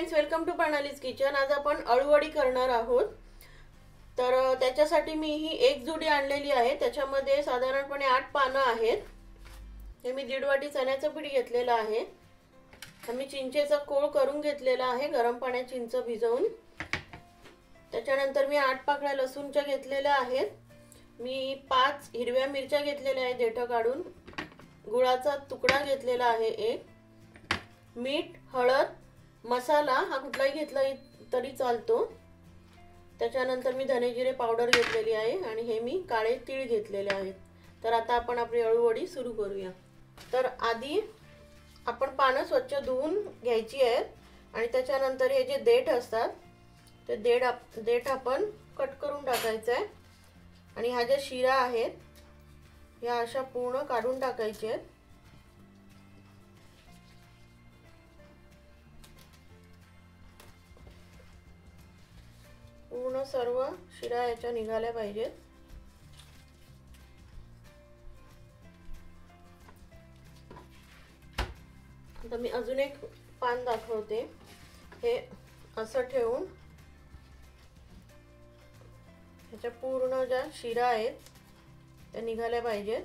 Friends, welcome to Pranali's kitchen. आज आपण अळूवडी करणार आहोत। तर त्याच्यासाठी मी ही एक जुडी आणलेली आहे। त्याच्यामध्ये साधारणपणे 8 पानं आहेत। हे मी 1.5 वाटी चण्याचं पीठ घेतलेलं आहे। मी चिंचेचा कोळ करून घेतलेला आहे गरम पाण्यात चिंच भिजवून। त्याच्यानंतर मी 8 पाकळ्या लसूणच्या घेतलेल्या आहेत। मी 5 हिरव्या मिरच्या घेतलेल्या आहेत देठ काढून। गुळाचा तुकडा घेतलेला आहे एक। मीठ, हळद, मसाला हा कुठलाही घेतला तरी चालतो। त्याच्यानंतर मी धने जिरे पावडर घेतलेली आहे आणि हे मी काळे तीळ घेतलेले आहेत। तर आता आपण आपली अळूवडी सुरू करूया। तर आधी आपण पानं स्वच्छ धुवून घ्यायची आहेत आणि त्याच्यानंतर हे जे देठ असतात ते देठ आपण कट करून टाकायचं आहे आणि ह्या ज्या शिरा आहेत या अशा पूर्ण काढून टाकायच्या आहेत। पूर्ण सर्व शिरा याच्या निघाल्या पाहिजेत। आता मी अजून एक पान दाखवते। हे असं ठेवून ह्याच्या पूर्ण ज्या शिरा आहेत त्या निघाल्या पाहिजेत।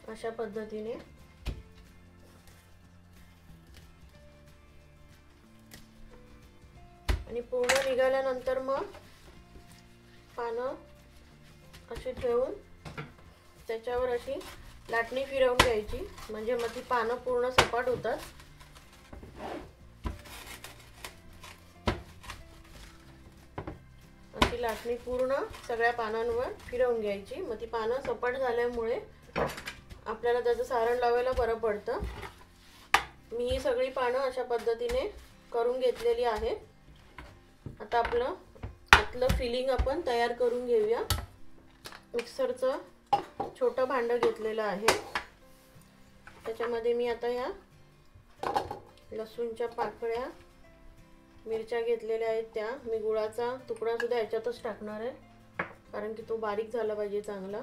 अशा पद्धतीने आणि पूर्ण निघाल्यानंतर मग पानं अशी ठेवून त्याच्यावर अशी लाटणी फिरवून घ्यायची, म्हणजे मग ती पानं पूर्ण सपाट होतात। अशी लाटणी पूर्ण सगळ्या पानांवर फिरवून घ्यायची, मग ती पानं सपाट झाल्यामुळे आपल्याला त्याचं सारण लावायला बरं पडतं। मी ही सगळी पानं अशा पद्धतीने करून घेतलेली आहेत। आता आपलं आतलं फिलिंग आपण तयार करून घेऊया। मिक्सरचं छोटं भांडं घेतलेलं आहे। त्याच्यामध्ये मी आता या लसूणच्या पाकळ्या, मिरच्या घेतलेल्या आहेत त्या, मी गुळाचा तुकडा सुद्धा याच्यातच टाकणार आहे कारण की तो बारीक झाला पाहिजे चांगला।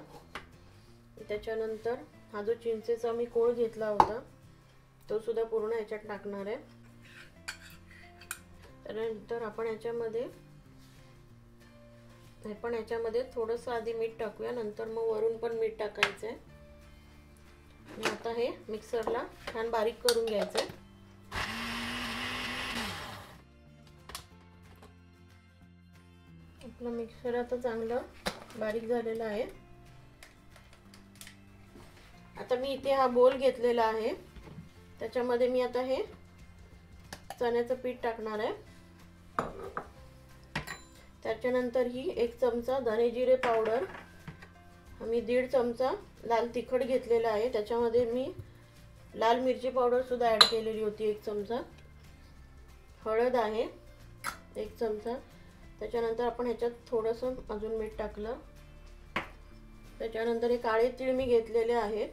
त्याच्यानंतर हा जो चिंचेचा मी कोळ घेतला होता तो सुद्धा पूर्ण याच्यात टाकणार आहे। त्यानंतर आपण याच्यामध्ये थोडंसं आधी मीठ टाकूया, नंतर मग वरून पण मीठ टाकायचं आहे। आणि आता हे मिक्सरला छान बारीक करून घ्यायचं आहे। आपलं मिक्सर आता चांगलं बारीक झालेलं आहे। आता मी इथे हा बोल घेतलेला आहे, त्याच्यामध्ये मी आता हे चण्याचं पीठ टाकणार आहे। त्याच्यानंतर ही 1 चमचा धने जिरे पावडर, मी 1.5 चमचा लाल तिखट घेतलेला आहे। त्याच्यामध्ये मी लाल मिरची पावडर सुद्धा ऍड केलेली होती 1 चमचा। हळद आहे 1 चमचा। त्याच्यानंतर आपण ह्याच्यात थोडंसं अजून मीठ टाकलं। त्याच्यानंतर हे काळे तीळ मी घेतलेले आहेत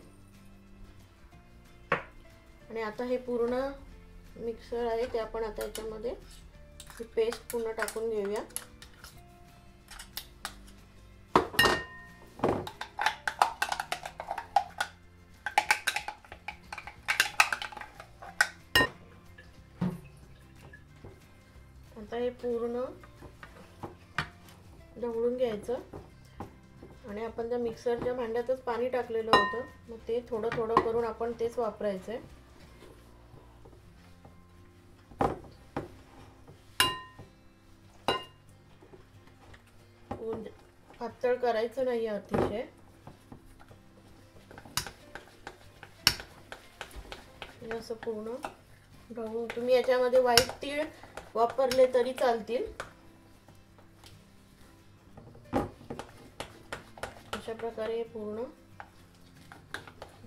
आणि आता हे पूर्ण मिक्सर आहे ते आपण आता याच्यामध्ये ही पेस्ट पूर्ण टाकून घेऊया। आता हे पूर्ण ढवळून घ्यायचं आणि आपण त्या मिक्सरच्या भांड्यातच पाणी टाकलेलं होतं, मग ते थोडं थोडं करून आपण तेच वापरायचं आहे। पातळ करायचं नाही अतिशय। असं पूर्ण ढवळून, तुम्ही याच्यामध्ये व्हाईट तीळ वापरले तरी चालतील। अशा प्रकारे पूर्ण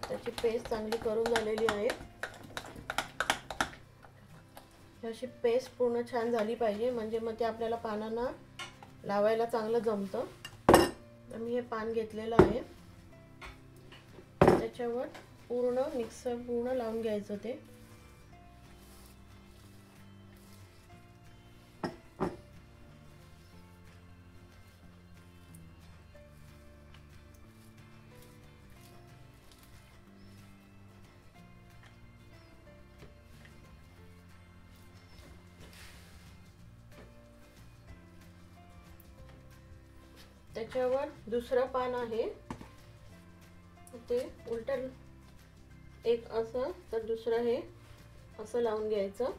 त्याची पेस्ट चांगली करून झालेली आहे। अशी पेस्ट पूर्ण छान झाली पाहिजे, म्हणजे मग ते आपल्याला पानांना लावायला चांगलं जमतं। तर मी हे पान घेतलेलं आहे, त्याच्यावर पूर्ण मिक्सर पूर्ण लावून घ्यायचं ते। त्याच्यावर दुसरं पान आहे ते उलट एक असं तर दुसरं हे असं लावून घ्यायचं.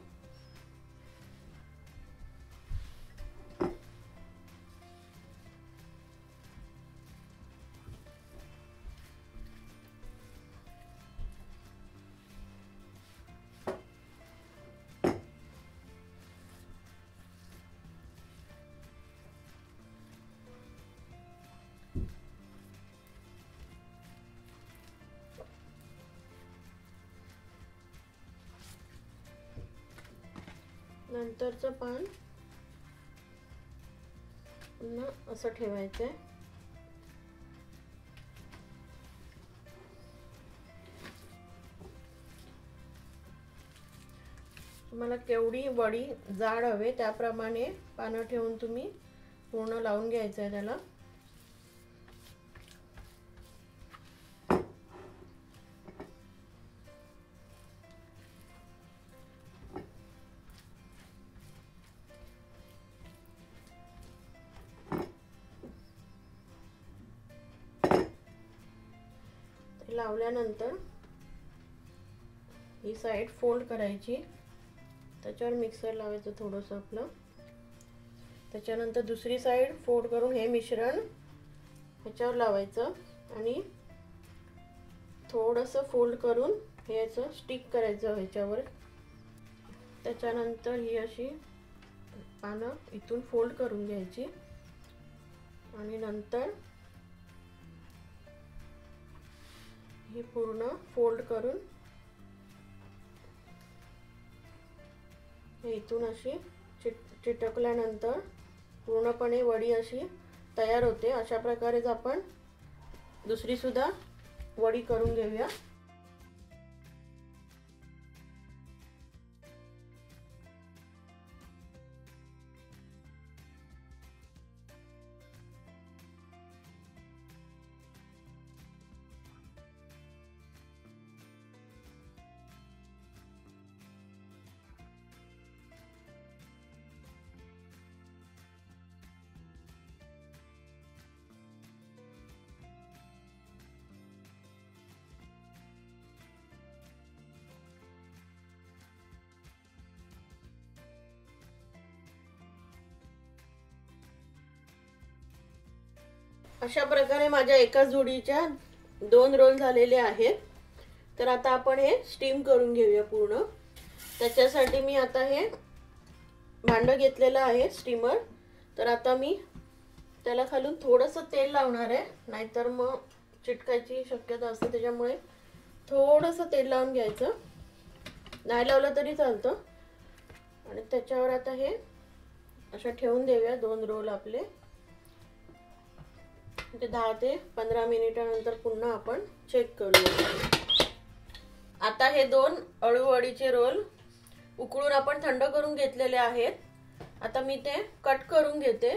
नंतरचं पान पुन्हा असं ठेवायचं आहे. तुम्हाला केवढी वडी जाड हवे त्याप्रमाणे पानं ठेवून तुम्ही पूर्ण लावून घ्यायचं आहे त्याला. लावल्यानंतर ही साइड फोल्ड करायची, त्याच्यावर मिक्सर लावायचं थोडंसं आपलं. त्याच्यानंतर दुसरी साइड फोल्ड करून हे मिश्रण ह्याच्यावर लावायचं आणि थोडंसं फोल्ड करून हे असं स्टिक करायचं ह्याच्यावर. त्याच्यानंतर ही अशी पानं इथून फोल्ड करून घ्यायची आणि नंतर हे पूर्ण फोल्ड करून हे इथून अशी चिटकल्यानंतर पूर्णपणे वडी अशी तयार होते. अशा प्रकारेच आपण दुसरी सुद्धा वडी करून घेऊया. अशा प्रकारे माझ्या एका जोडीच्या 2 रोल झालेले आहेत. तर आता आपण हे स्टीम करून घेऊया पूर्ण. त्याच्यासाठी मी आता हे भांडं घेतलेलं आहे स्टीमर. तर आता मी त्याला खालून थोडंसं तेल लावणार आहे, नाहीतर मग चिटकायची शक्यता असते. त्याच्यामुळे थोडंसं तेल लावून घ्यायचं, नाही लावलं तरी चालतं. आणि त्याच्यावर आता हे असं ठेवून देऊया 2 रोल आपले. 10 ते 15 मिनिटानंतर पुन्हा आपण चेक करूया. आता हे 2 अळूवडीचे रोल उकळून आपण थंड करून घेतलेले आहेत. आता मी ते कट करून घेते.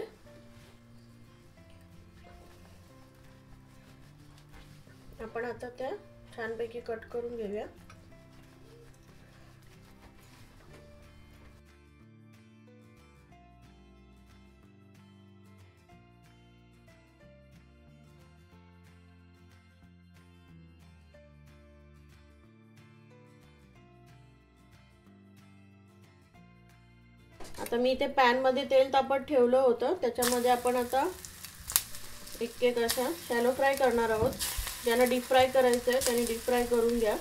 आपण आता त्या छानपैकी कट करून घेऊया. आता मी इथे पॅन मध्ये तेल तापत ठेवलं होतं, त्याच्यामध्ये आपण आता एक अशा शॅलो फ्राय करणार आहोत. ज्यांना डीप फ्राय करायचं आहे त्यांनी डीप फ्राय करून घ्या.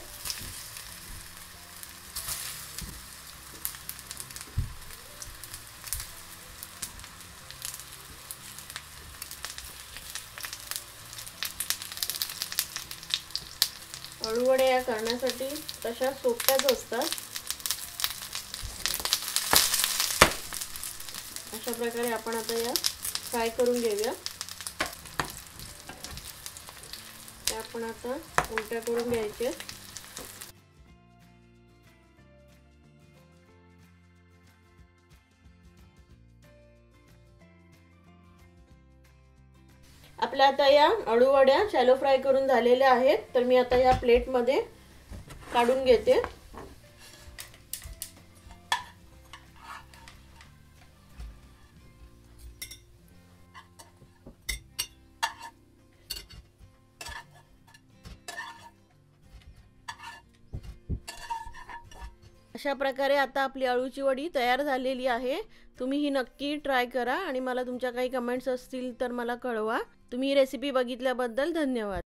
अळूवडे या करण्यासाठी तशा सोप्याच असतात. अशा प्रकारे आपण आता या फ्राय करून घेऊया. त्या आपण आता उलट्या करून घ्यायचे. आपल्या आता या अळूवड्या शॅलो फ्राय करून झालेल्या आहेत. तर मी आता या प्लेट मध्ये काढून घेते. अशा प्रकारे आता आपली अळूची वडी तयार झालेली आहे। तुम्ही ही नक्की ट्राय करा आणि मला तुमच्या काही कमेंट्स असतील तर मला कळवा। तुम्ही ही रेसिपी बघितल्याबद्दल धन्यवाद।